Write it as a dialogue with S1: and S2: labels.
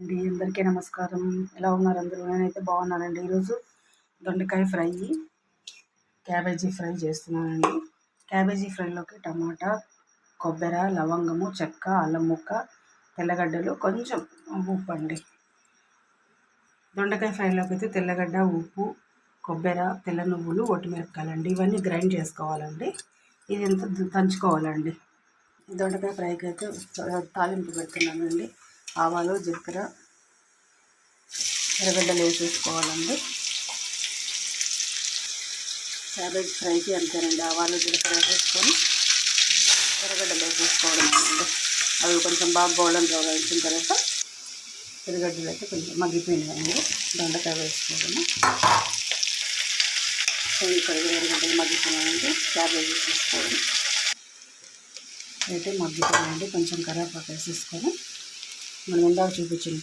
S1: అండి అందరికీ నమస్కారం. ఎలా ఉన్నారు అందరూ? నేనైతే బాగున్నానండి. ఈరోజు దొండకాయ ఫ్రై, క్యాబేజీ ఫ్రై చేస్తున్నానండి. క్యాబేజీ ఫ్రైలోకి టమాటా, కొబ్బరి, లవంగము, చెక్క, అల్లం ముక్క, తెల్లగడ్డలు, కొంచెం ఉప్పు అండి. దొండకాయ ఫ్రైలోకి అయితే తెల్లగడ్డ, ఉప్పు, కొబ్బరి, తెల్ల నువ్వులు, ఒట్టిమిరపకాయలండి. ఇవన్నీ గ్రైండ్ చేసుకోవాలండి. ఇది ఎంత దంచుకోవాలండి. దొండకాయ ఫ్రైకి అయితే తాలింపు పెడుతున్నానండి. ఆవాలు, జీలకర్ర, ఎర్రగడ్డలు వేసేసుకోవాలండి. క్యాబేజ్ ఫ్రైకి అంతేనండి. ఆవాలు, జీలకర్ర వేసేసుకొని ఎర్రగడ్డలు వేసేసుకోవడం అండి. అవి కొంచెం బాగా గోల్డెన్ బ్రౌన్ వచ్చిన తర్వాత ఎర్రగడ్డలు అయితే కొంచెం మగ్గిపోయినాయండి. దొండకాయ వేసుకోవడము. ఎర్రగడ్డలు మగ్గిపోయినాయండి. క్యాబేజ్ వేసేసుకోవడం అయితే మగ్గిపోయినాయండి. కొంచెం కరివేపాకు వేసేసుకొని మనం ఇందాక చూపించిన